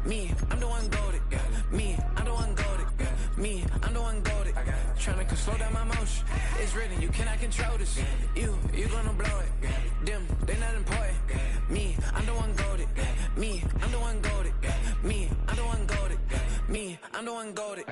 Me, I'm the one goated. Yeah. Me, I'm the one goated. Yeah. Me, I'm the one goated. Tryna slow down my motion. It's written, you cannot control this. You gonna blow it. Them, they not important. Me, I'm the one goated. Me, I'm the one goated. Me, I'm the one goated. Me, I'm the one goated.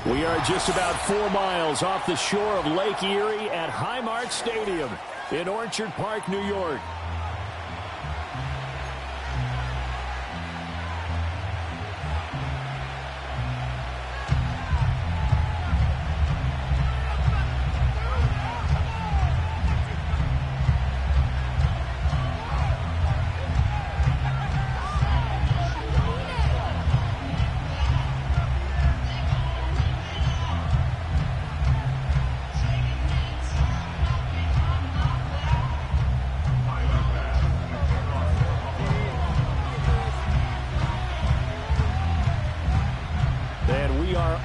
We are just about 4 miles off the shore of Lake Erie at Highmark Stadium in Orchard Park, New York.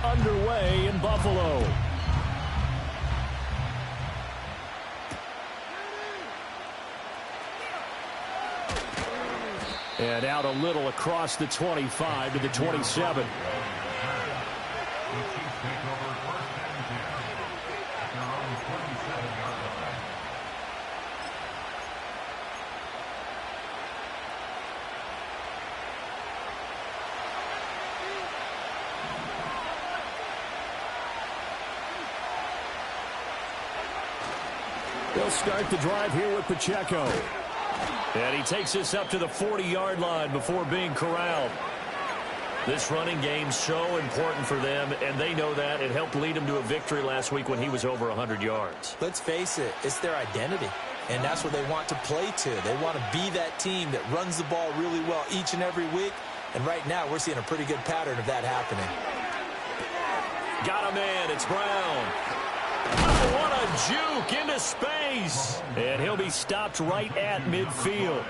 Underway in Buffalo. And out a little across the 25 to the 27. They'll start the drive here with Pacheco. And he takes this up to the 40-yard line before being corralled. This running game's so important for them, and they know that. It helped lead them to a victory last week when he was over 100 yards. Let's face it, it's their identity, and that's what they want to play to. They want to be that team that runs the ball really well each and every week, and right now we're seeing a pretty good pattern of that happening. Got a man. It's Brown. Oh, what a juke into space. And he'll be stopped right at midfield.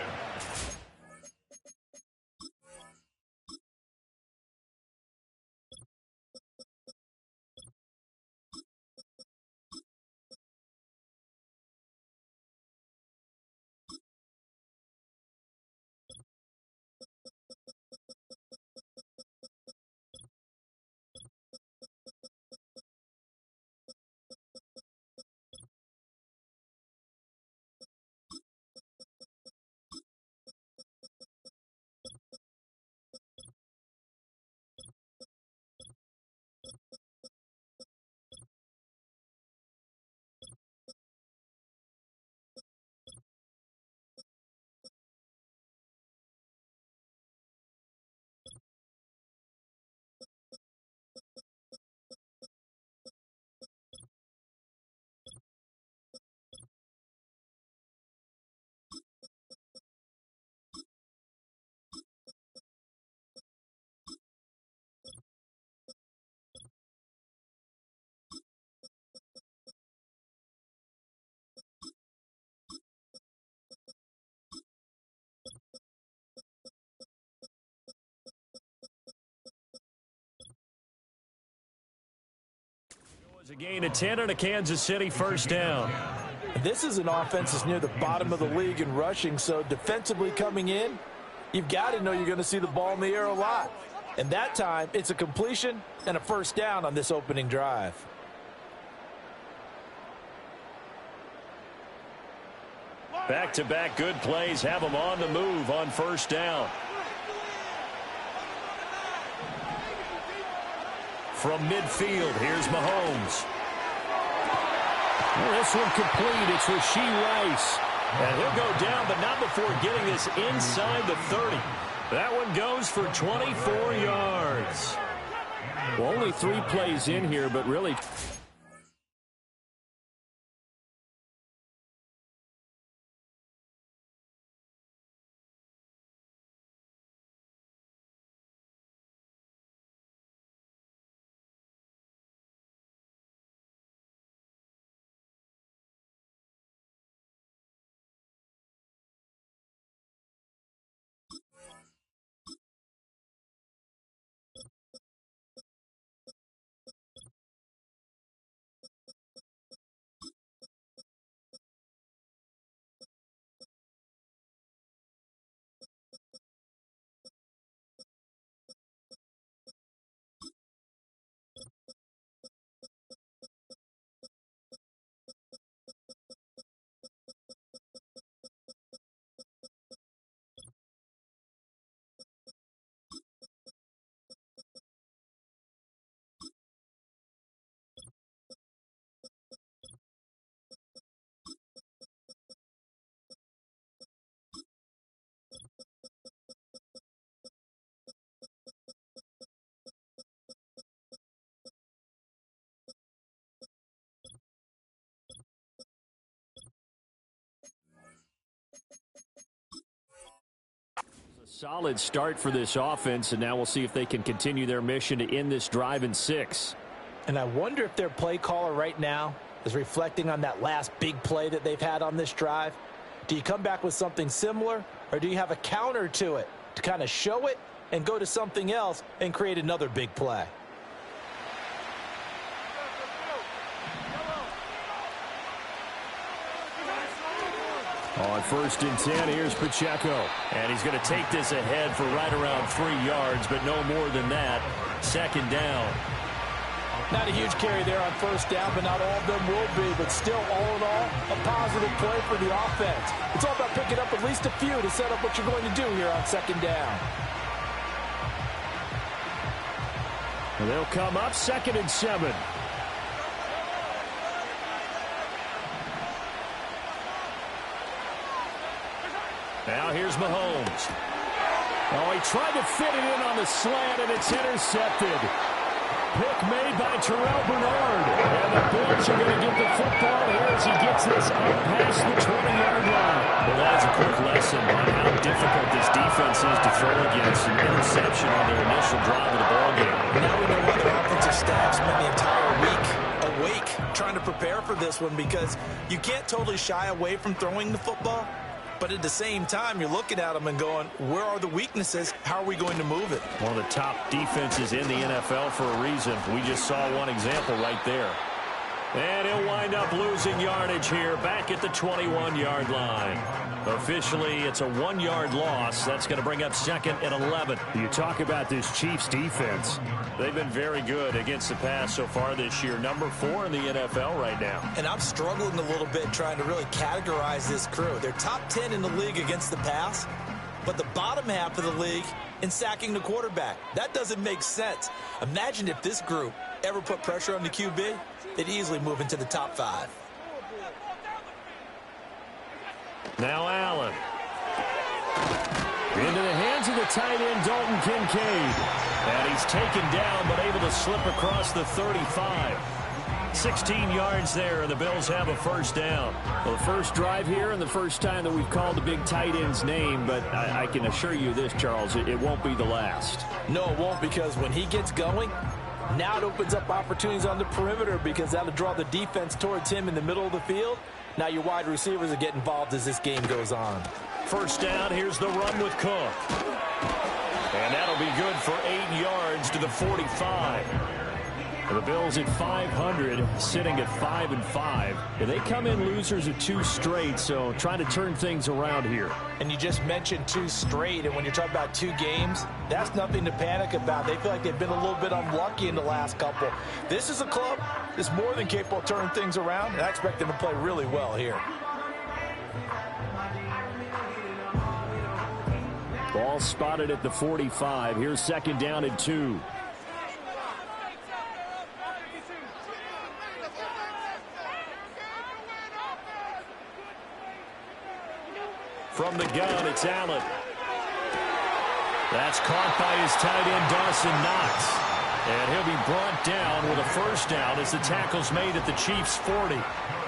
A gain of 10 and a Kansas City first down. This is an offense that's near the bottom of the league in rushing, so defensively coming in, you've got to know you're going to see the ball in the air a lot. And that time, it's a completion and a first down on this opening drive. Back-to-back good plays have them on the move on first down. From midfield, here's Mahomes. Well, this one complete. It's Rashee Rice. And he'll go down, but not before getting this inside the 30. That one goes for 24 yards. Well, only 3 plays in here, but really Solid start for this offense, and now we'll see if they can continue their mission to end this drive in 6. And I wonder if their play caller right now is reflecting on that last big play that they've had on this drive. Do you come back with something similar, or do you have a counter to it to kind of show it and go to something else and create another big play? On 1st and 10, here's Pacheco. And he's going to take this ahead for right around 3 yards, but no more than that. 2nd down. Not a huge carry there on 1st down, but not all of them will be. But still, all in all, a positive play for the offense. It's all about picking up at least a few to set up what you're going to do here on 2nd down. And they'll come up 2nd and 7. Now here's Mahomes. Oh, he tried to fit it in on the slant, and it's intercepted. Pick made by Terrell Bernard. And the Bills are going to get the football here as he gets this up past the 20-yard line. Well, that's a quick lesson on how difficult this defense is to throw against. An interception on their initial drive of the ballgame. Now we know why their offensive staff spent the entire week awake trying to prepare for this one, because you can't totally shy away from throwing the football. But at the same time, you're looking at them and going, where are the weaknesses? How are we going to move it? One of the top defenses in the NFL for a reason. We just saw one example right there. And he'll wind up losing yardage here back at the 21-yard line. Officially, it's a 1-yard loss. That's going to bring up 2nd and 11. You talk about this Chiefs defense. They've been very good against the pass so far this year. Number 4 in the NFL right now. And I'm struggling a little bit trying to really categorize this crew. They're top 10 in the league against the pass, but the bottom half of the league in sacking the quarterback. That doesn't make sense. Imagine if this group ever put pressure on the QB, they'd easily move into the top 5. Now Allen. Into the hands of the tight end, Dalton Kincaid. And he's taken down, but able to slip across the 35. 16 yards there, and the Bills have a 1st down. Well, the first drive here and the first time that we've called the big tight end's name, but I can assure you this, Charles, it won't be the last. No, it won't, because when he gets going, now it opens up opportunities on the perimeter, because that'll draw the defense towards him in the middle of the field. Now your wide receivers are getting involved as this game goes on. 1st down, here's the run with Cook. And that'll be good for 8 yards to the 45. The Bills at 500, sitting at 5-5. They come in losers of 2 straight, so trying to turn things around here. And you just mentioned 2 straight, and when you're talking about 2 games, that's nothing to panic about. They feel like they've been a little bit unlucky in the last couple. This is a club that's more than capable of turning things around, and I expect them to play really well here. Ball spotted at the 45. Here's 2nd down and 2. From the gun, it's Allen. That's caught by his tight end, Dawson Knox. And he'll be brought down with a 1st down as the tackle's made at the Chiefs' 40.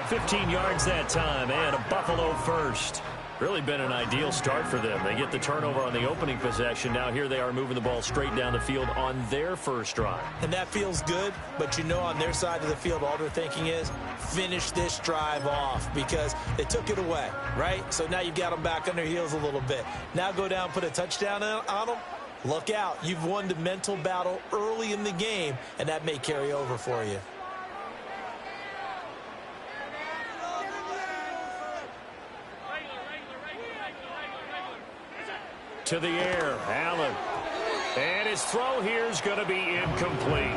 15 yards that time, and a Buffalo 1st. Really been an ideal start for them. They get the turnover on the opening possession. Now here they are moving the ball straight down the field on their 1st drive. And that feels good, but you know on their side of the field all they're thinking is finish this drive off, because they took it away, right? So now you've got them back on their heels a little bit. Now go down, put a touchdown on them. Look out. You've won the mental battle early in the game, and that may carry over for you. To the air, Allen. And his throw here is going to be incomplete.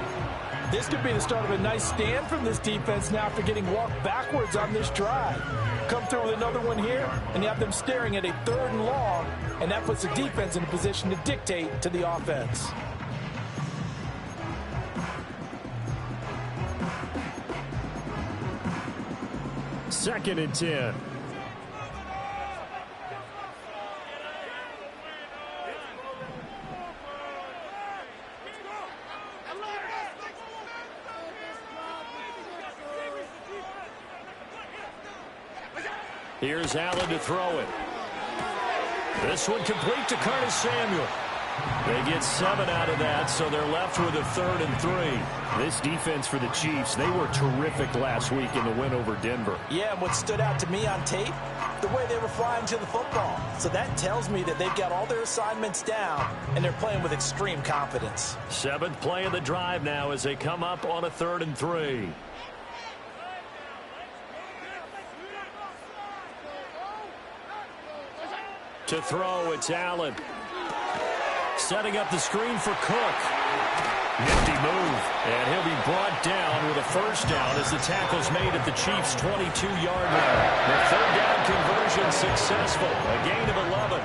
This could be the start of a nice stand from this defense now after getting walked backwards on this drive. Come through with another one here, and you have them staring at a 3rd and long, and that puts the defense in a position to dictate to the offense. Second and 10. Here's Allen to throw it. This one complete to Curtis Samuel. They get 7 out of that, so they're left with a 3rd and 3. This defense for the Chiefs, they were terrific last week in the win over Denver. Yeah, and what stood out to me on tape, the way they were flying to the football. So that tells me that they've got all their assignments down, and they're playing with extreme confidence. 7th play of the drive now as they come up on a 3rd and 3. To throw, it's Allen. Setting up the screen for Cook. Nifty move. And he'll be brought down with a 1st down as the tackle's made at the Chiefs' 22-yard line. The 3rd down conversion successful. A gain of 11.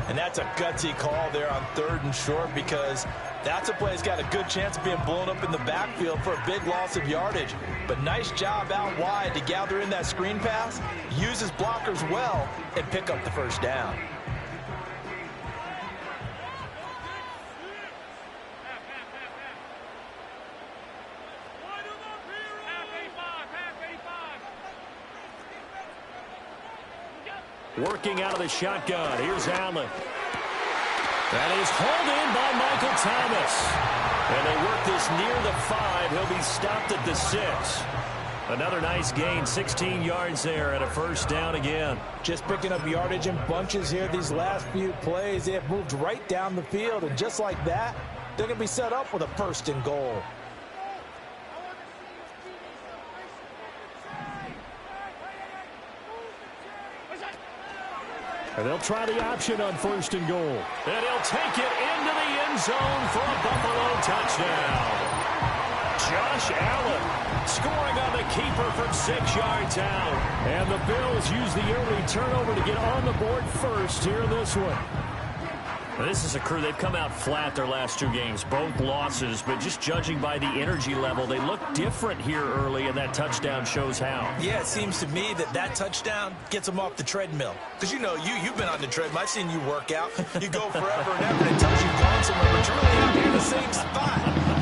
And that's a gutsy call there on 3rd and short, because that's a play that's got a good chance of being blown up in the backfield for a big loss of yardage. But nice job out wide to gather in that screen pass, use his blockers well, and pick up the 1st down. Working out of the shotgun. Here's Allen. That is hauled in by Michael Thomas. And they work this near the 5. He'll be stopped at the 6. Another nice gain. 16 yards there and a 1st down again. Just picking up yardage in bunches here these last few plays. They have moved right down the field, and just like that, they're going to be set up with a 1st and goal. And they'll try the option on 1st and goal. And he'll take it into the end zone for a Buffalo touchdown. Josh Allen scoring on the keeper from 6 yards out. And the Bills use the early turnover to get on the board first here in this one. This is a crew. They've come out flat their last 2 games, both losses, but just judging by the energy level, they look different here early, and that touchdown shows how. Yeah, it seems to me that touchdown gets them off the treadmill. Because, you know, you've been on the treadmill. I've seen you work out. You go forever and ever, and it tells you've gone somewhere, but you're really not in the same spot.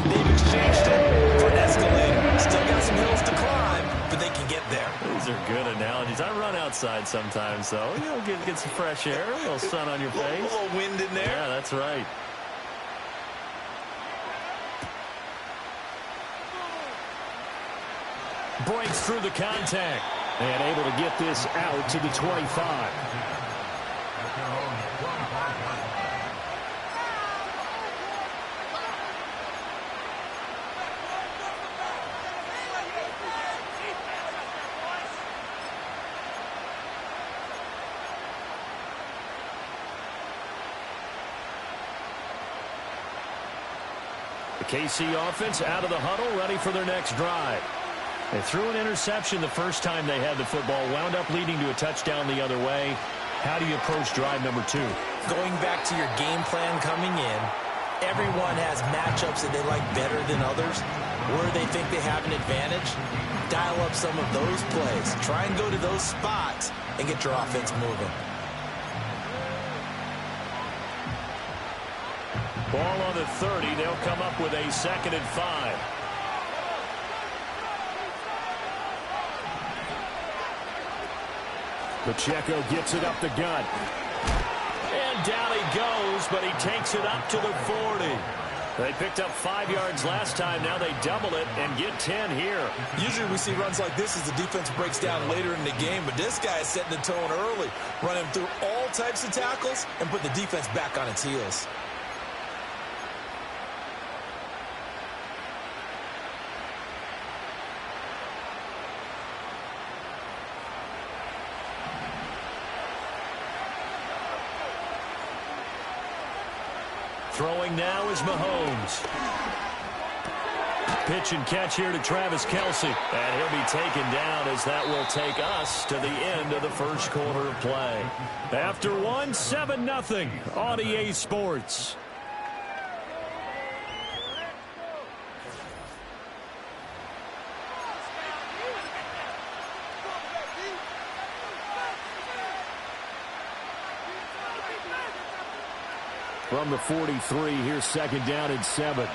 They've exchanged it for an escalator. Still got some hills to climb, but they can get there. These are good analogies. I run outside sometimes, though. You know, get some fresh air, a little sun on your face. A little wind in there. Yeah, that's right. Breaks through the contact. And able to get this out to the 25. KC offense out of the huddle, ready for their next drive. They threw an interception the first time they had the football, wound up leading to a touchdown the other way. How do you approach drive number 2? Going back to your game plan coming in, everyone has matchups that they like better than others. Where they think they have an advantage, dial up some of those plays. Try and go to those spots and get your offense moving. Ball on the 30. They'll come up with a 2nd and 5. Pacheco gets it up the gut. And down he goes, but he takes it up to the 40. They picked up 5 yards last time. Now they double it and get 10 here. Usually we see runs like this as the defense breaks down later in the game, but this guy is setting the tone early, running through all types of tackles and put the defense back on its heels. Throwing now is Mahomes. Pitch and catch here to Travis Kelce. And he'll be taken down as that will take us to the end of the first quarter of play. After 7-0 on EA Sports. From the 43, here's 2nd down and 7.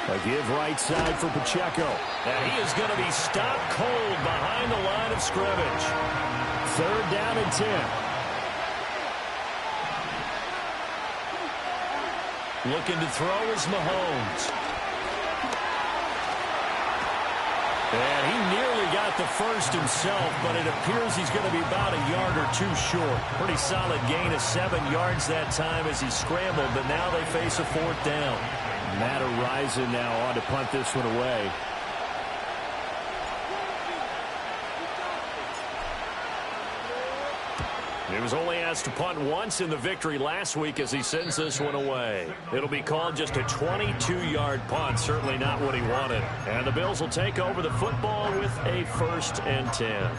A give right side for Pacheco. And he is going to be stopped cold behind the line of scrimmage. 3rd down and 10. Looking to throw is Mahomes. And he nearly got the first himself, but it appears he's going to be about a yard or two short. Pretty solid gain of 7 yards that time as he scrambled, but now they face a 4th down. Matt Araiza now on to punt this one away. He was only asked to punt once in the victory last week as he sends this one away. It'll be called just a 22-yard punt, certainly not what he wanted. And the Bills will take over the football with a 1st and 10.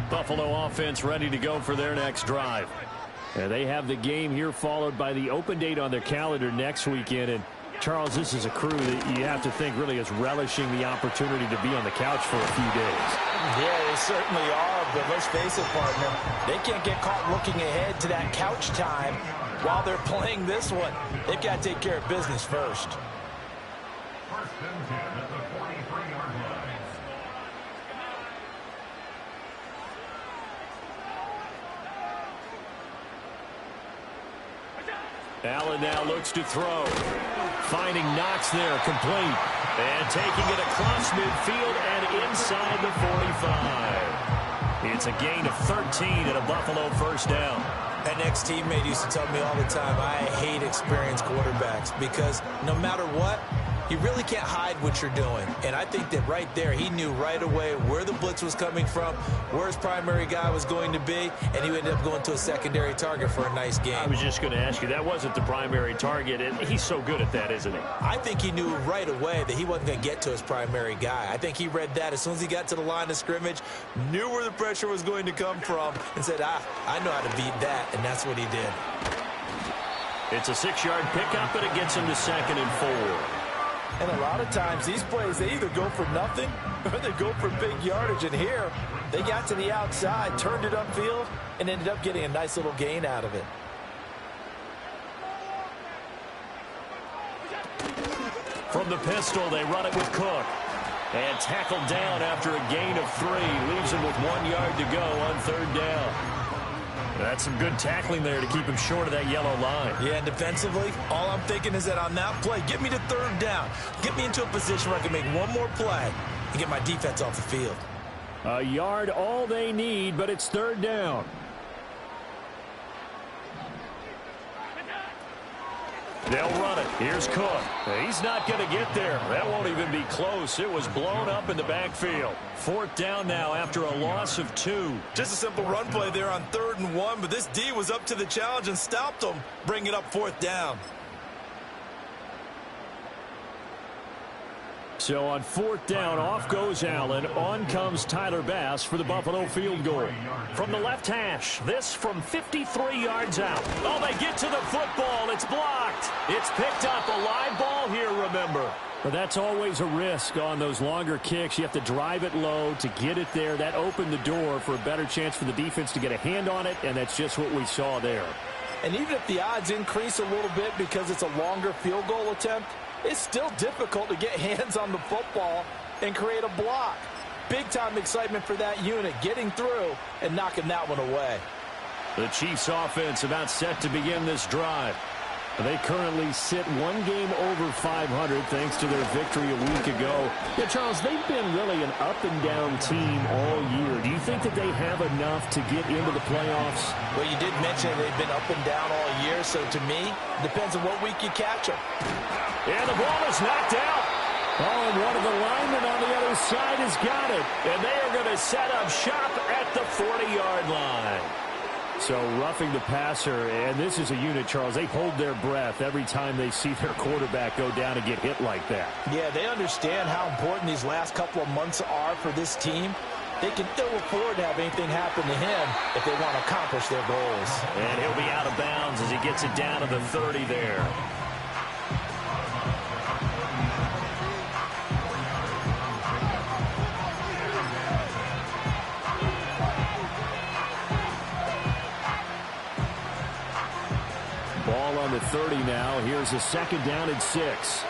Buffalo offense ready to go for their next drive. And they have the game here followed by the open date on their calendar next weekend. And Charles, this is a crew that you have to think really is relishing the opportunity to be on the couch for a few days. Yeah, they certainly are, but let's face it, partner, they can't get caught looking ahead to that couch time while they're playing this one. They've got to take care of business first. Allen now looks to throw. Finding Knox there, complete. And taking it across midfield and inside the 45. It's a gain of 13 and a Buffalo 1st down. That next teammate used to tell me all the time, I hate experienced quarterbacks because no matter what, you really can't hide what you're doing. And I think that right there, he knew right away where the blitz was coming from, where his primary guy was going to be, and he ended up going to a secondary target for a nice game. I was just going to ask you, that wasn't the primary target, and he's so good at that, isn't he? I think he knew right away that he wasn't going to get to his primary guy. I think he read that as soon as he got to the line of scrimmage, knew where the pressure was going to come from, and said, I know how to beat that, and that's what he did. It's a 6-yard pickup, and it gets him to 2nd and 4. And a lot of times, these plays, they either go for nothing or they go for big yardage. And here, they got to the outside, turned it upfield, and ended up getting a nice little gain out of it. From the pistol, they run it with Cook. And tackled down after a gain of 3. Leaves him with 1 yard to go on 3rd down. That's some good tackling there to keep him short of that yellow line. Yeah, and defensively, all I'm thinking is that on that play, get me to 3rd down. Get me into a position where I can make one more play and get my defense off the field. A yard all they need, but it's 3rd down. They'll run it. Here's Cook. He's not going to get there. That won't even be close. It was blown up in the backfield. 4th down now after a loss of 2. Just a simple run play there on 3rd and 1, but this D was up to the challenge and stopped them, bringing up 4th down. So on 4th down, off goes Allen. On comes Tyler Bass for the Buffalo field goal. From the left hash, this from 53 yards out. Oh, they get to the football. It's blocked. It's picked up. A live ball here, remember. But that's always a risk on those longer kicks. You have to drive it low to get it there. That opened the door for a better chance for the defense to get a hand on it, and that's just what we saw there. And even if the odds increase a little bit because it's a longer field goal attempt, it's still difficult to get hands on the football and create a block. Big-time excitement for that unit, getting through and knocking that one away. The Chiefs offense about set to begin this drive. They currently sit 1 game over 500 thanks to their victory a week ago. Yeah, Charles, they've been really an up-and-down team all year. Do you think that they have enough to get into the playoffs? Well, you did mention they've been up and down all year, so to me, it depends on what week you catch them. And the ball is knocked out. Oh, and one of the linemen on the other side has got it. And they are going to set up shop at the 40-yard line. So roughing the passer, and this is a unit, Charles, they hold their breath every time they see their quarterback go down and get hit like that. Yeah, they understand how important these last couple of months are for this team. They can still afford to have anything happen to him if they want to accomplish their goals. And he'll be out of bounds as he gets it down to the 30 there. Ball on the 30 now. Here's a 2nd down and 6.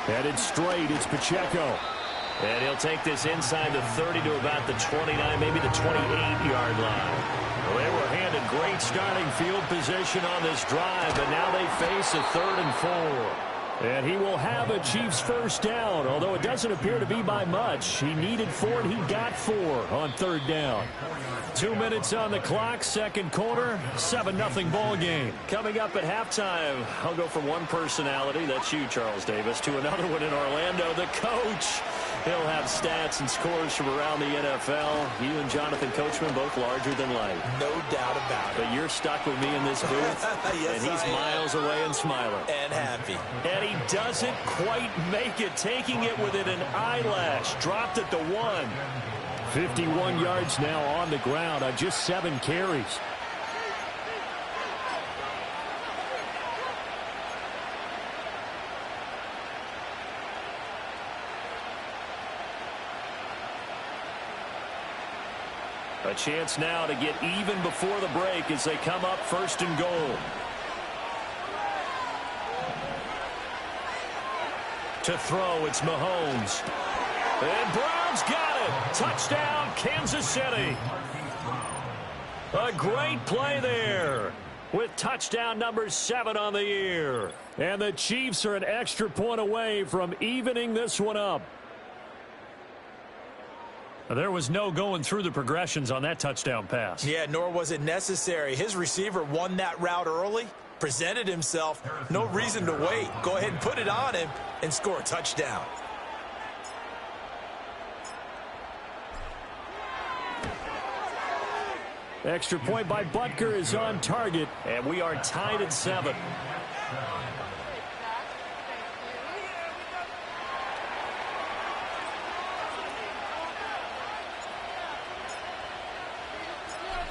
Headed straight, it's Pacheco. And he'll take this inside the 30 to about the 29, maybe the 28-yard line. Well, they were handed great starting field position on this drive, but now they face a 3rd and 4. And he will have a Chiefs first down, although it doesn't appear to be by much. He needed 4, and he got 4 on 3rd down. 2 minutes on the clock, second quarter, 7-0 ball game. Coming up at halftime, I'll go from one personality, that's you, Charles Davis, to another one in Orlando, the coach. He'll have stats and scores from around the NFL. You and Jonathan Coachman both larger than life. No doubt about it. But you're stuck with me in this booth, yes, and he's miles away and smiling. And happy. And he doesn't quite make it, taking it within an eyelash. Dropped at the 1. 51 yards now on the ground on just 7 carries. A chance now to get even before the break as they come up 1st and goal. To throw, it's Mahomes. And Brown's got it. Touchdown, Kansas City. A great play there with touchdown number 7 on the year. And the Chiefs are an extra point away from evening this one up. There was no going through the progressions on that touchdown pass. Yeah, nor was it necessary. His receiver won that route early, presented himself. No reason to wait. Go ahead and put it on him and score a touchdown. Extra point by Butker is on target. And we are tied at 7.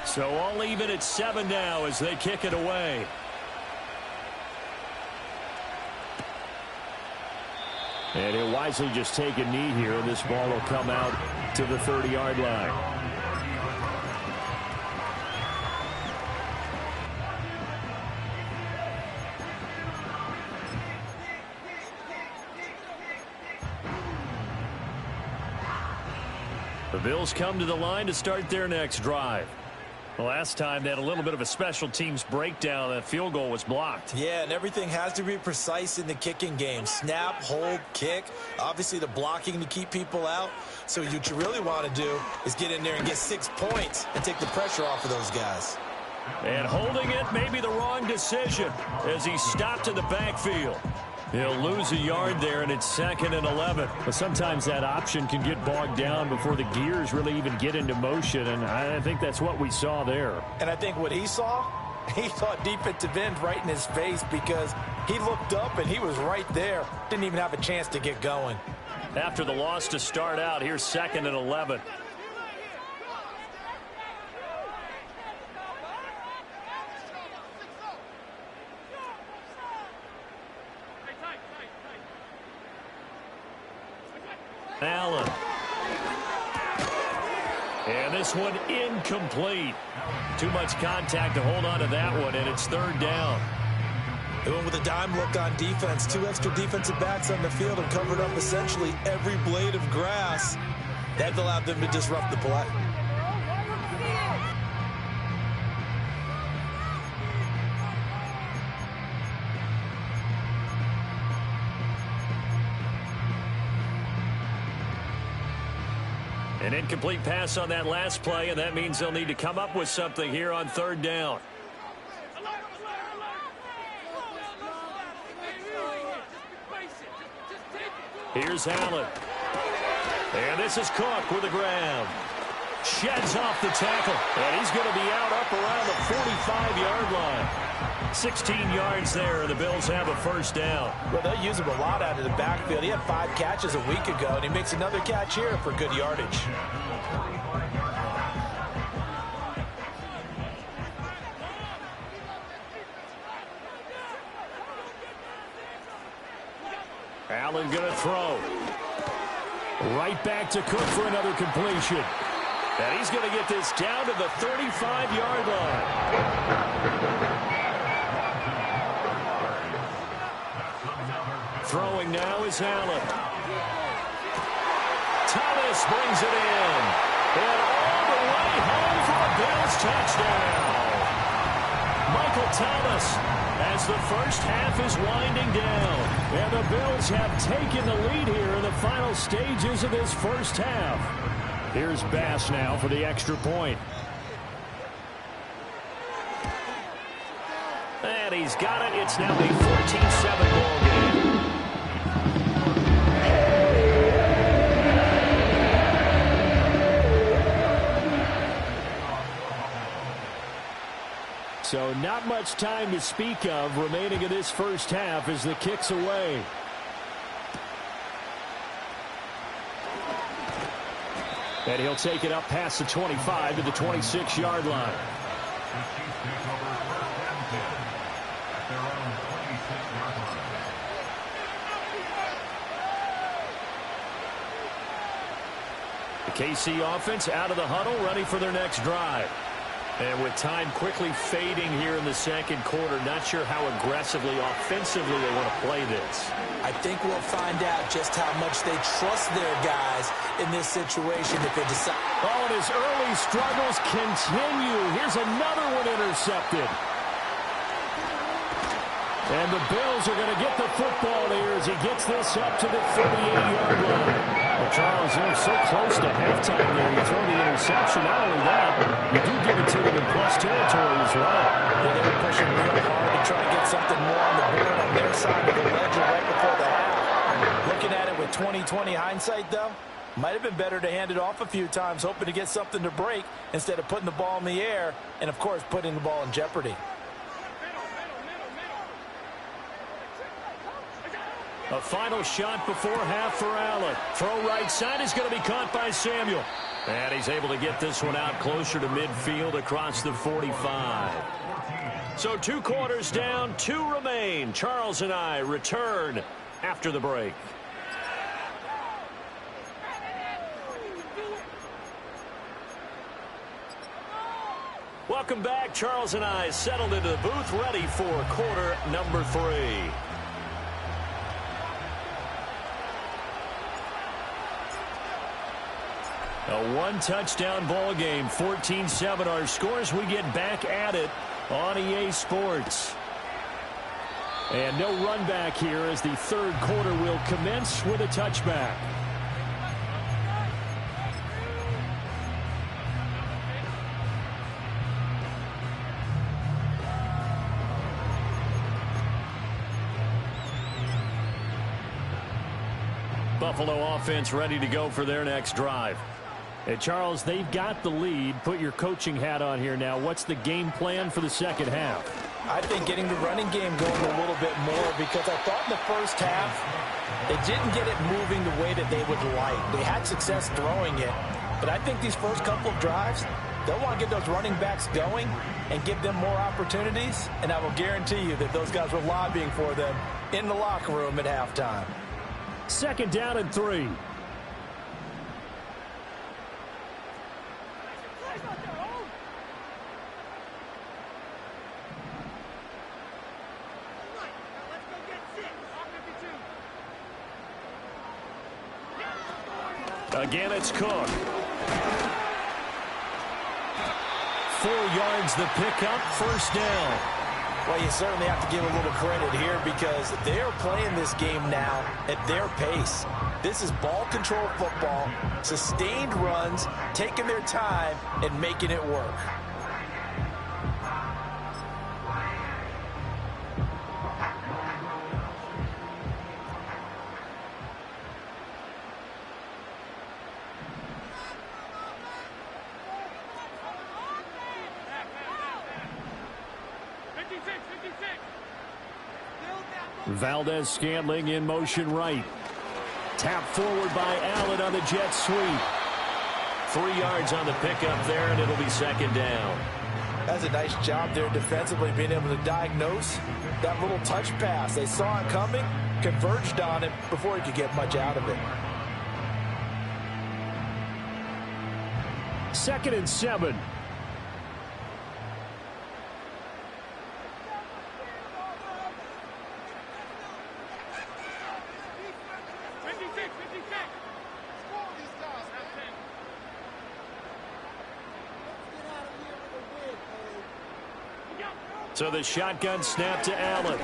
So all even at 7 now as they kick it away. And he'll wisely just take a knee here, and this ball will come out to the 30-yard line. The Bills come to the line to start their next drive. Last time they had a little bit of a special teams breakdown. That field goal was blocked. Yeah, and everything has to be precise in the kicking game. Snap, hold, kick. Obviously the blocking to keep people out. So what you really want to do is get in there and get 6 points and take the pressure off of those guys. And holding it may be the wrong decision as he stopped in the backfield. He'll lose a yard there, and it's 2nd and 11. But sometimes that option can get bogged down before the gears really even get into motion, and I think that's what we saw there. And I think what he saw defensive end right in his face because he looked up and he was right there. Didn't even have a chance to get going. After the loss to start out, here's 2nd and 11. Allen. And this one incomplete. Too much contact to hold on to that one, and it's 3rd down. They went with a dime look on defense. 2 extra defensive backs on the field and covered up essentially every blade of grass. That allowed them to disrupt the play. An incomplete pass on that last play, and that means they'll need to come up with something here on 3rd down. Here's Allen. And this is Cook with the ground. Sheds off the tackle, and he's going to be out up around the 45-yard line. 16 yards there, and the Bills have a 1st down. Well, they'll use him a lot out of the backfield. He had 5 catches a week ago, and he makes another catch here for good yardage. Allen going to throw. Right back to Cook for another completion. And he's going to get this down to the 35-yard line. Throwing now is Allen. Thomas brings it in. And all the way home for a Bills touchdown. Michael Thomas, as the first half is winding down. And the Bills have taken the lead here in the final stages of this first half. Here's Bass now for the extra point. And he's got it. It's now a 14-7 ball game. So not much time to speak of remaining in this first half as the kick's away. And he'll take it up past the 25 to the 26-yard line. The KC offense out of the huddle, ready for their next drive. And with time quickly fading here in the second quarter, not sure how aggressively, offensively they want to play this. I think we'll find out just how much they trust their guys in this situation if they decide. Oh, and his early struggles continue. Here's another one intercepted. And the Bills are going to get the football here as he gets this up to the 38-yard line. Well, Charles, they're so close to halftime there. You throw the interception. Not only that, you do give it to them in plus territory as well. Yeah, they were pushing real hard to try to get something more on the board on their side of the ledger right before the half. Looking at it with 20/20 hindsight, though, might have been better to hand it off a few times, hoping to get something to break instead of putting the ball in the air and, of course, putting the ball in jeopardy. A final shot before half for Allen. Throw right side is going to be caught by Samuel. And he's able to get this one out closer to midfield across the 45. So 2 quarters down, 2 remain. Charles and I return after the break. Welcome back. Charles and I settled into the booth, ready for quarter number 3. A 1-touchdown ball game, 14-7 our scores. We get back at it on EA Sports. And no run back here as the third quarter will commence with a touchback. Buffalo offense ready to go for their next drive. Hey, Charles, they've got the lead. Put your coaching hat on here now. What's the game plan for the second half? I think getting the running game going a little bit more because I thought in the first half they didn't get it moving the way that they would like. They had success throwing it, but I think these first couple of drives, they'll want to get those running backs going and give them more opportunities, and I will guarantee you that those guys were lobbying for them in the locker room at halftime. 2nd down and 3. Again, it's Cook. 4 yards the pickup, first down. Well, you certainly have to give a little credit here because they are playing this game now at their pace. This is ball control football, sustained runs, taking their time and making it work. Valdez-Scantling in motion right. Tap forward by Allen on the jet sweep. 3 yards on the pickup there, and it'll be 2nd down. That's a nice job there defensively, being able to diagnose that little touch pass. They saw it coming, converged on it before he could get much out of it. 2nd and 7. So the shotgun snap to Allen.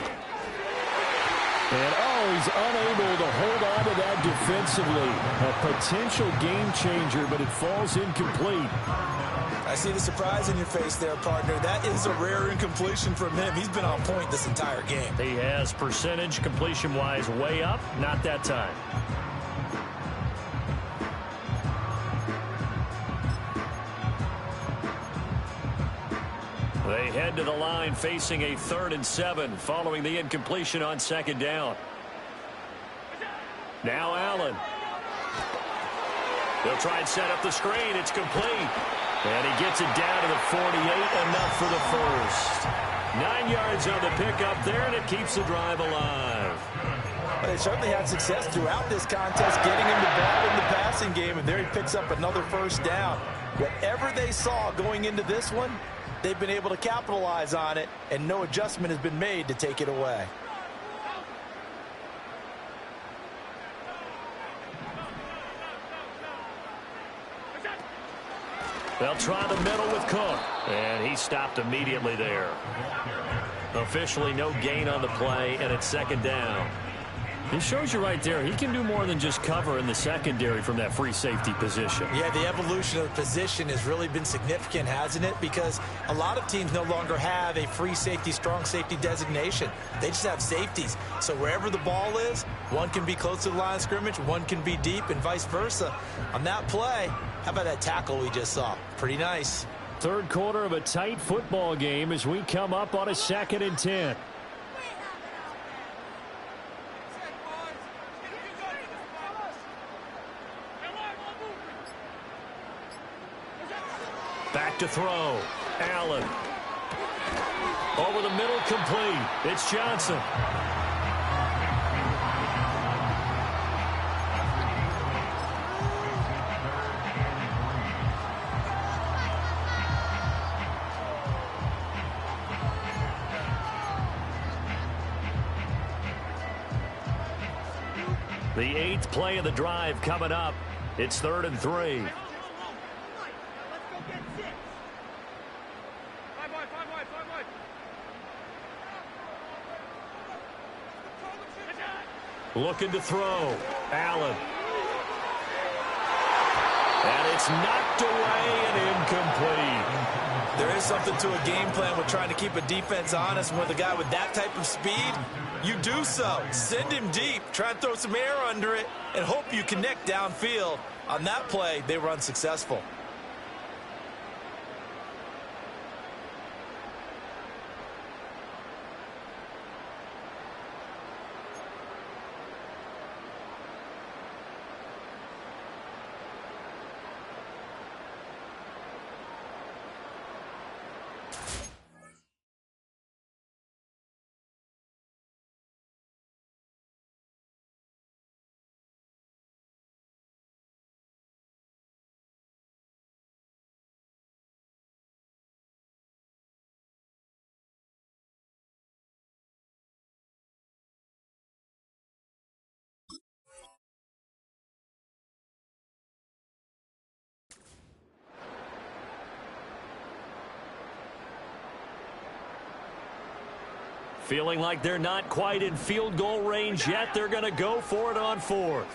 And, he's unable to hold on to that defensively. A potential game changer, but it falls incomplete. I see the surprise in your face there, partner. That is a rare incompletion from him. He's been on point this entire game. He has percentage completion-wise way up. Not that time. They head to the line facing a 3rd and 7 following the incompletion on 2nd down. Now Allen. They'll try and set up the screen. It's complete. And he gets it down to the 48, enough for the first. 9 yards on the pickup there, and it keeps the drive alive. They certainly had success throughout this contest, getting him the ball in the passing game, and there he picks up another first down. Whatever they saw going into this one, they've been able to capitalize on it, and no adjustment has been made to take it away. They'll try the middle with Cook, and he stopped immediately there. Officially no gain on the play, and it's 2nd down. He shows you right there, he can do more than just cover in the secondary from that free safety position. Yeah, the evolution of the position has really been significant, hasn't it? Because a lot of teams no longer have a free safety, strong safety designation. They just have safeties. So wherever the ball is, one can be close to the line of scrimmage, one can be deep, and vice versa. On that play, how about that tackle we just saw? Pretty nice. 3rd quarter of a tight football game as we come up on a 2nd and 10. Back to throw. Allen. Over the middle, complete. It's Johnson. The 8th play of the drive coming up. It's 3rd and 3. Looking to throw. Allen. And it's knocked away and incomplete. There is something to a game plan with trying to keep a defense honest. With a guy with that type of speed, you do so. Send him deep. Try and throw some air under it and hope you connect downfield. On that play, they were unsuccessful. Feeling like they're not quite in field goal range yet. They're going to go for it on 4th.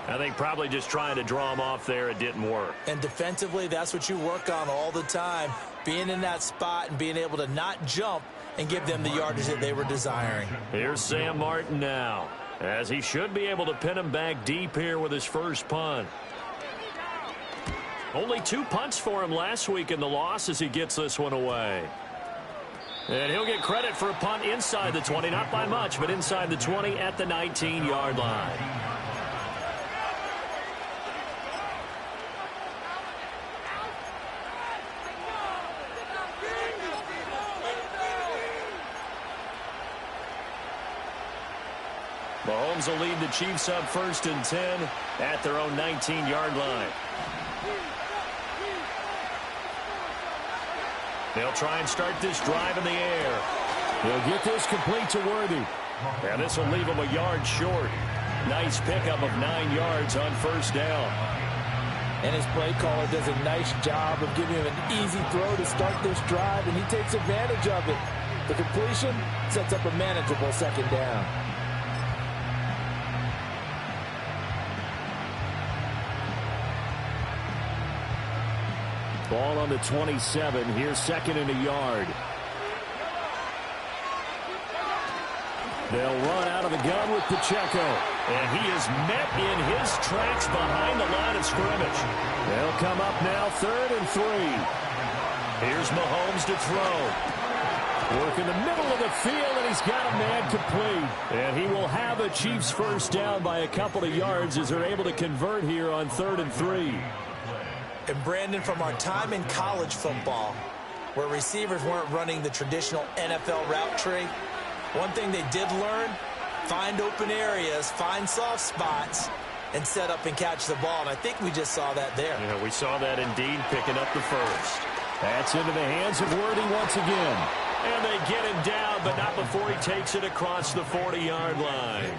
I think probably just trying to draw them off there. It didn't work. And defensively, that's what you work on all the time. Being in that spot and being able to not jump and give them the yardage that they were desiring. Here's Sam Martin now, as he should be able to pin him back deep here with his first punt. Only 2 punts for him last week in the loss as he gets this one away. And he'll get credit for a punt inside the 20, not by much, but inside the 20 at the 19-yard line. Mahomes will lead the Chiefs up 1st and 10 at their own 19-yard line. They'll try and start this drive in the air. They'll get this complete to Worthy. And this will leave him a yard short. Nice pickup of 9 yards on first down. And his play caller does a nice job of giving him an easy throw to start this drive, and he takes advantage of it. The completion sets up a manageable second down. Ball on the 27. Here's second and a yard. They'll run out of the gun with Pacheco. And he is met in his tracks behind the line of scrimmage. They'll come up now 3rd and 3. Here's Mahomes to throw. Work in the middle of the field, and he's got a man complete. And he will have a Chiefs first down by a couple of yards as they're able to convert here on 3rd and 3. And Brandon, from our time in college football, where receivers weren't running the traditional NFL route tree, one thing they did learn, find open areas, find soft spots, and set up and catch the ball. And I think we just saw that there. Yeah, we saw that indeed, picking up the first. That's into the hands of Worthy once again. And they get him down, but not before he takes it across the 40-yard line.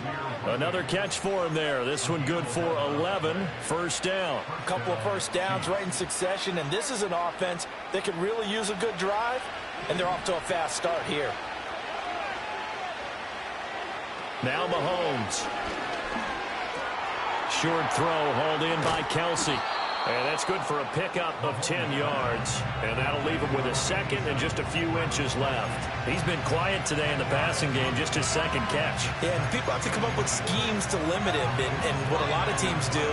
Another catch for him there. This one good for 11. First down. A couple of first downs right in succession, and this is an offense that could really use a good drive, and they're off to a fast start here. Now Mahomes. Short throw hauled in by Kelsey. And that's good for a pickup of 10 yards. And that'll leave him with a second and just a few inches left. He's been quiet today in the passing game, just his second catch. Yeah, and people have to come up with schemes to limit him. And what a lot of teams do,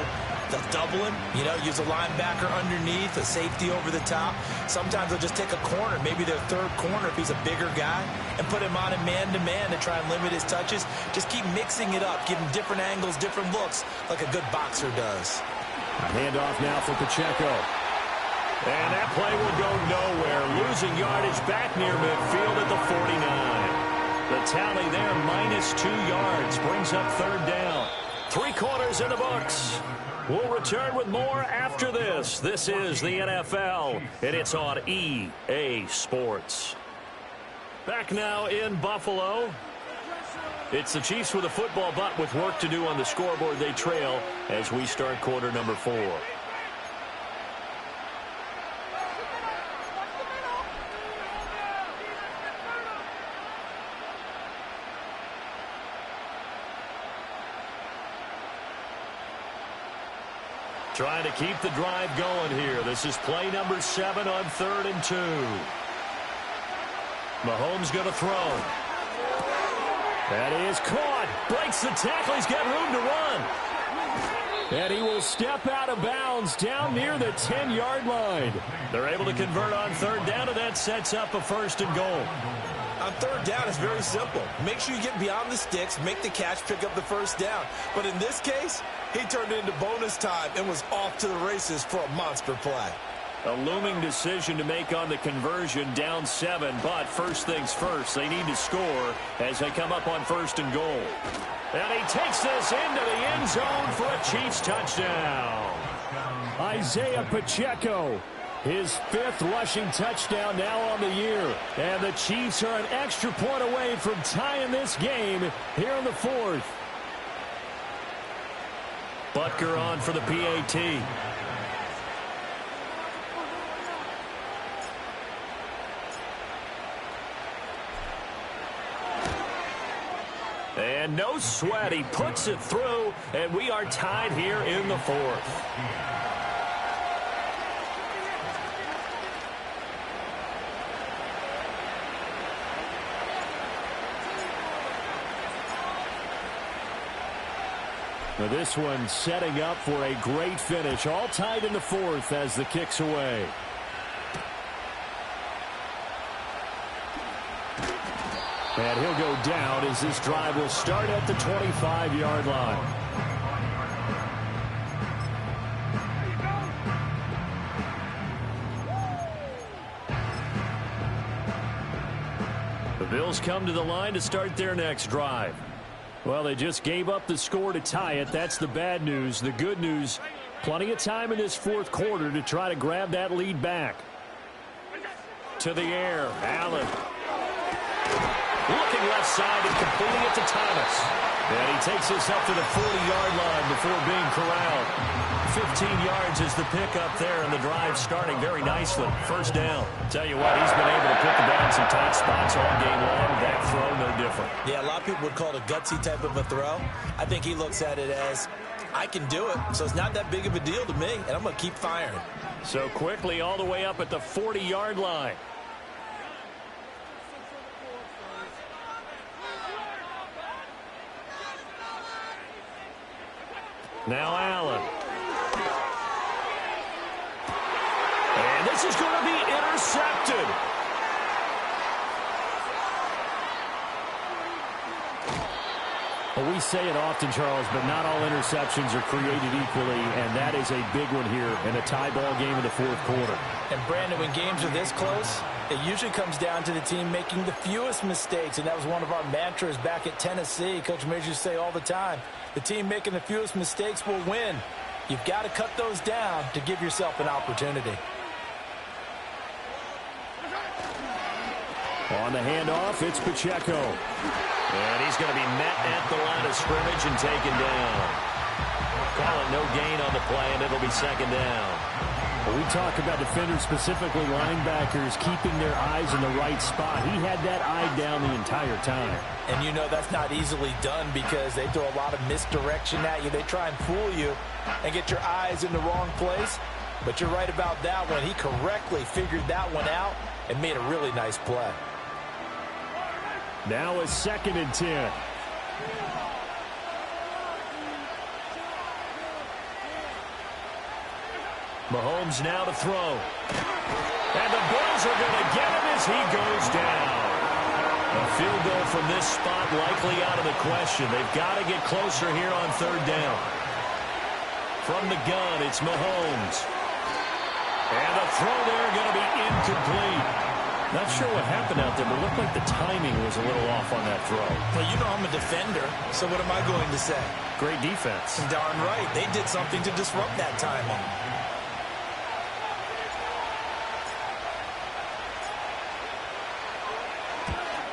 they'll double him, use a linebacker underneath, a safety over the top. Sometimes they'll just take a corner, maybe their third corner if he's a bigger guy, and put him on a man-to-man to try and limit his touches. Just keep mixing it up, give him different angles, different looks, like a good boxer does. Handoff now for Pacheco. And that play will go nowhere. Losing yardage back near midfield at the 49. The tally there, -2 yards, brings up third down. 3 quarters in the books. We'll return with more after this. This is the NFL, and it's on EA Sports. Back now in Buffalo. It's the Chiefs with a football, but with work to do on the scoreboard. They trail as we start quarter number 4. Trying to keep the drive going here. This is play number 7 on 3rd and 2. Mahomes going to throw. That is caught. Breaks the tackle. He's got room to run. And he will step out of bounds down near the 10-yard line. They're able to convert on third down, and that sets up a 1st and goal. On third down, it's very simple. Make sure you get beyond the sticks, make the catch, pick up the first down. But in this case, he turned it into bonus time and was off to the races for a monster play. A looming decision to make on the conversion, down 7. But first things first, they need to score as they come up on 1st and goal. And he takes this into the end zone for a Chiefs touchdown. Isaiah Pacheco, his 5th rushing touchdown now on the year. And the Chiefs are an extra point away from tying this game here in the 4th. Butker on for the PAT. And no sweat. He puts it through, and we are tied here in the 4th. Now this one setting up for a great finish. All tied in the 4th as the kick's away. And he'll go down as this drive will start at the 25-yard line. The Bills come to the line to start their next drive. Well, they just gave up the score to tie it. That's the bad news. The good news, plenty of time in this 4th quarter to try to grab that lead back. To the air, Allen. Looking left side and completing it to Thomas. And he takes this up to the 40-yard line before being corralled. 15 yards is the pickup there, and the drive starting very nicely. First down. Tell you what, he's been able to put the ball in some tight spots all game long. That throw, no different. Yeah, a lot of people would call it a gutsy type of a throw. I think he looks at it as, I can do it, so it's not that big of a deal to me, and I'm going to keep firing. So quickly all the way up at the 40-yard line. Now Allen. And this is going to be intercepted. Well, we say it often, Charles, but not all interceptions are created equally, and that is a big one here in a tie ball game in the fourth quarter. And, Brandon, when games are this close, it usually comes down to the team making the fewest mistakes, and that was one of our mantras back at Tennessee. Coach Mears used to say all the time, the team making the fewest mistakes will win. You've got to cut those down to give yourself an opportunity. On the handoff, it's Pacheco. And he's going to be met at the line of scrimmage and taken down. Call it no gain on the play, and it'll be second down. Well, we talk about defenders, specifically linebackers, keeping their eyes in the right spot. He had that eye down the entire time. And you know that's not easily done because they throw a lot of misdirection at you. They try and fool you and get your eyes in the wrong place. But you're right about that one. He correctly figured that one out and made a really nice play. Now a 2nd and 10. Mahomes now to throw. And the Bills are going to get him as he goes down. A field goal from this spot likely out of the question. They've got to get closer here on third down. From the gun, it's Mahomes. And the throw there going to be incomplete. Not sure what happened out there, but it looked like the timing was a little off on that throw. Well, you know I'm a defender, so what am I going to say? Great defense. Darn right. They did something to disrupt that timing.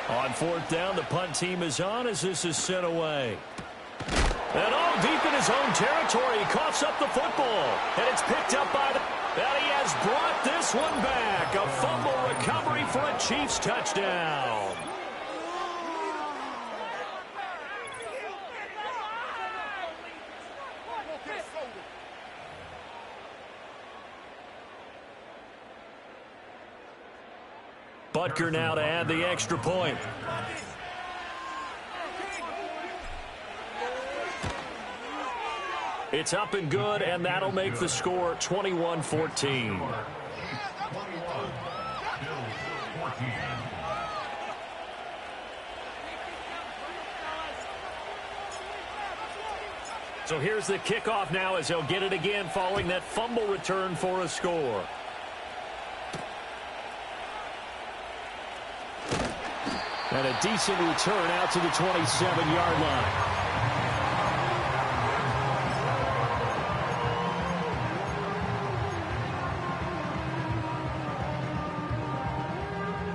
On fourth down, the punt team is on as this is sent away. And all deep in his own territory, he coughs up the football. And it's picked up by the... And he has brought this one back. A fumble recovery for a Chiefs touchdown. Butker now to add the extra point. It's up and good, and that'll make the score 21-14. So here's the kickoff now as he'll get it again following that fumble return for a score. And a decent return out to the 27-yard line.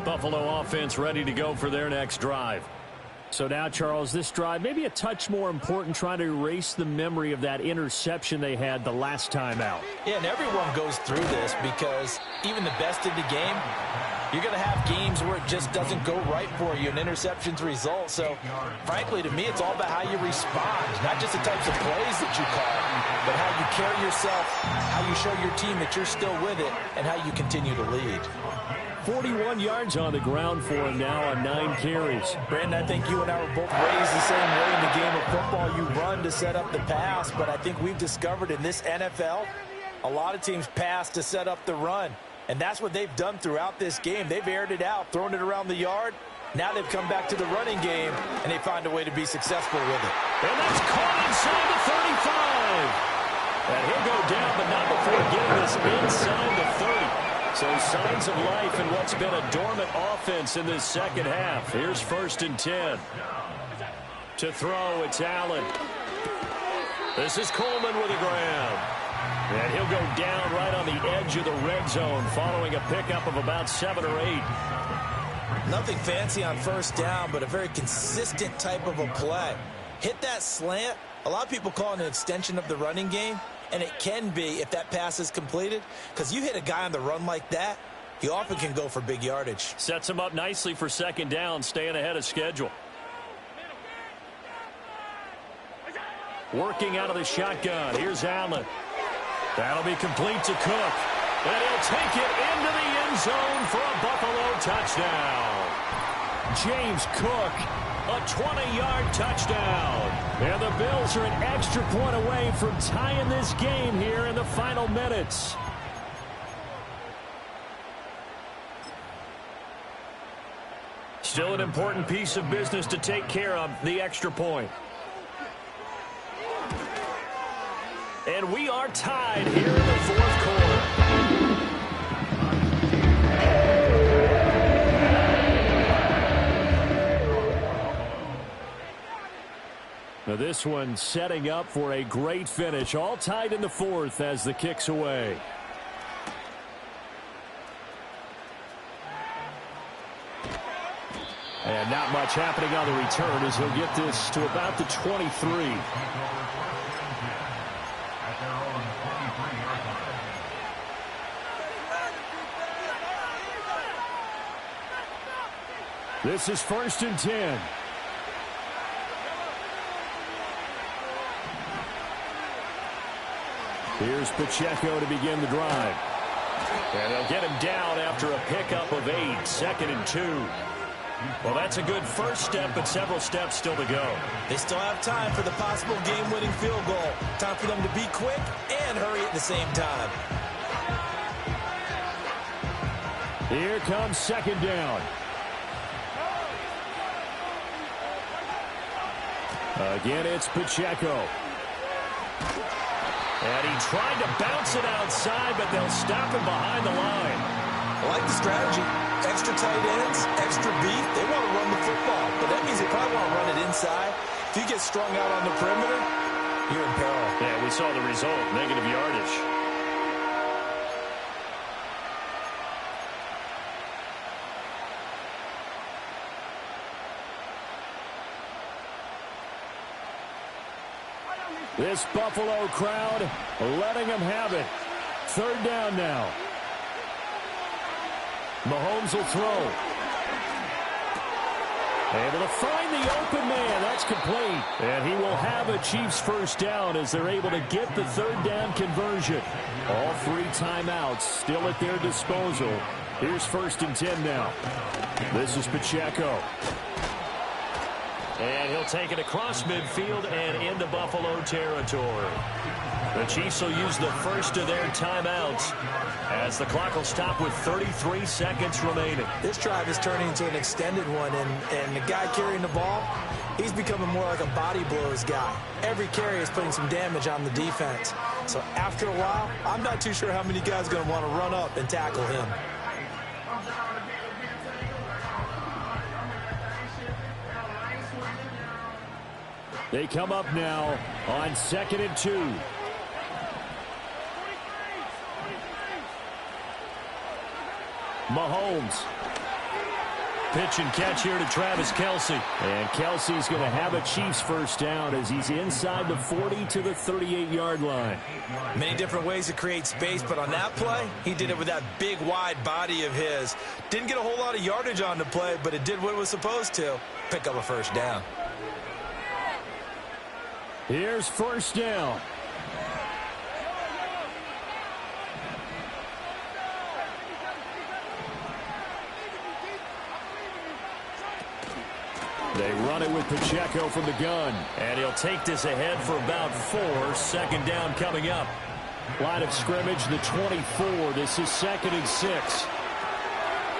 Buffalo offense ready to go for their next drive. So now, Charles, this drive maybe a touch more important, trying to erase the memory of that interception they had the last time out. Yeah, and everyone goes through this because even the best in the game, you're going to have games where it just doesn't go right for you, and interceptions result. So, frankly, to me, it's all about how you respond, not just the types of plays that you call, but how you carry yourself, how you show your team that you're still with it, and how you continue to lead. 41 yards on the ground for him now on 9 carries. Brandon, I think you and I were both raised the same way in the game of football. You run to set up the pass, but I think we've discovered in this NFL, a lot of teams pass to set up the run. And that's what they've done throughout this game. They've aired it out, thrown it around the yard. Now they've come back to the running game, and they find a way to be successful with it. And that's caught inside the 35. And he'll go down, but not before getting this inside the 30. So signs of life in what's been a dormant offense in this second half. Here's 1st and 10. To throw, it's Allen. This is Coleman with a grab. And he'll go down right on the edge of the red zone following a pickup of about 7 or 8. Nothing fancy on first down, but a very consistent type of a play. Hit that slant. A lot of people call it an extension of the running game, and it can be if that pass is completed, because you hit a guy on the run like that, he often can go for big yardage. Sets him up nicely for second down, staying ahead of schedule. Working out of the shotgun. Here's Allen. That'll be complete to Cook. And he'll take it into the end zone for a Buffalo touchdown. James Cook, a 20-yard touchdown. And the Bills are an extra point away from tying this game here in the final minutes. Still an important piece of business to take care of, the extra point. And we are tied here in the fourth quarter. Now this one setting up for a great finish. All tied in the fourth as the kick's away. And not much happening on the return as he'll get this to about the 23. This is 1st and 10. Here's Pacheco to begin the drive. And they'll get him down after a pickup of 8, 2nd and 2. Well, that's a good first step, but several steps still to go. They still have time for the possible game-winning field goal. Time for them to be quick and hurry at the same time. Here comes second down. Again, it's Pacheco. And he tried to bounce it outside, but they'll stop him behind the line. I like the strategy. Extra tight ends, extra beef. They want to run the football, but that means they probably want to run it inside. If you get strung out on the perimeter, you're in peril. Yeah, we saw the result, negative yardage. This Buffalo crowd letting them have it. Third down now. Mahomes will throw. Able to find the open man. That's complete. And he will have a Chiefs first down as they're able to get the third down conversion. All 3 timeouts still at their disposal. Here's 1st and 10 now. This is Pacheco. And he'll take it across midfield and into Buffalo territory. The Chiefs will use the first of their timeouts as the clock will stop with 33 seconds remaining. This drive is turning into an extended one, and the guy carrying the ball, he's becoming more like a body blows guy. Every carry is putting some damage on the defense. So after a while, I'm not too sure how many guys are going to want to run up and tackle him. They come up now on 2nd and 2. Mahomes. Pitch and catch here to Travis Kelce. And Kelce's going to have a Chiefs first down as he's inside the 40 to the 38-yard line. Many different ways to create space, but on that play, he did it with that big, wide body of his. Didn't get a whole lot of yardage on the play, but it did what it was supposed to. Pick up a first down. Here's first down. They run it with Pacheco from the gun. And he'll take this ahead for about 4. 2nd down coming up. Line of scrimmage, the 24. This is 2nd and 6.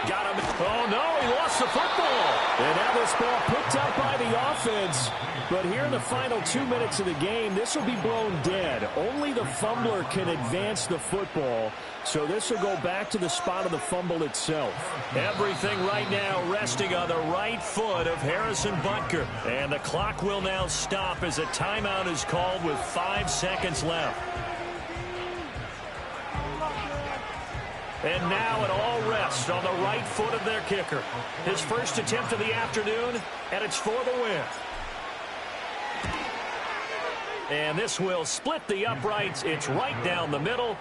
Got him. Oh, no, he lost the football. And now this ball picked up by the offense. But here in the final 2 minutes of the game, this will be blown dead. Only the fumbler can advance the football. So this will go back to the spot of the fumble itself. Everything right now resting on the right foot of Harrison Butker. And the clock will now stop as a timeout is called with 5 seconds left. And now it all rests on the right foot of their kicker. His first attempt of the afternoon, and it's for the win. And this will split the uprights. It's right down the middle.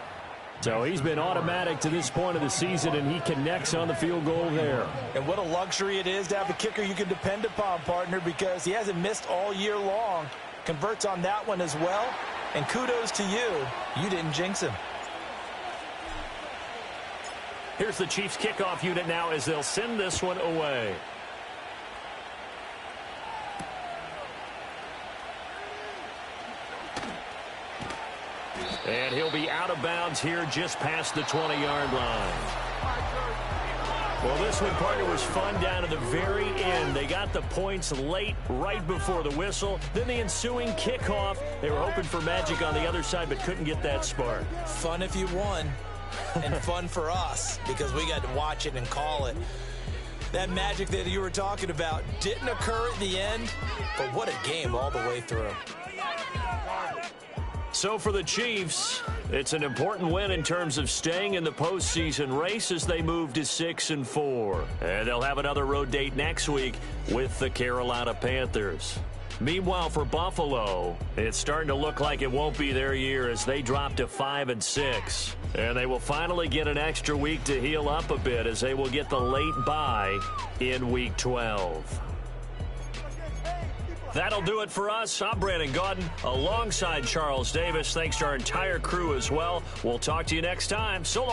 So he's been automatic to this point of the season, and he connects on the field goal there. And what a luxury it is to have a kicker you can depend upon, partner, because he hasn't missed all year long. Converts on that one as well. And kudos to you. You didn't jinx him. Here's the Chiefs kickoff unit now as they'll send this one away. And he'll be out of bounds here just past the 20-yard line. Well, this one, partner, was fun down to the very end. They got the points late, right before the whistle. Then the ensuing kickoff. They were hoping for magic on the other side, but couldn't get that spark. Fun if you won, and fun for us, because we got to watch it and call it. That magic that you were talking about didn't occur at the end, but what a game all the way through. So for the Chiefs, it's an important win in terms of staying in the postseason race as they move to 6-4. And they'll have another road date next week with the Carolina Panthers. Meanwhile, for Buffalo, it's starting to look like it won't be their year as they drop to 5-6. And they will finally get an extra week to heal up a bit as they will get the late bye in Week 12. That'll do it for us. I'm Brandon Gaudin alongside Charles Davis. Thanks to our entire crew as well. We'll talk to you next time. So long.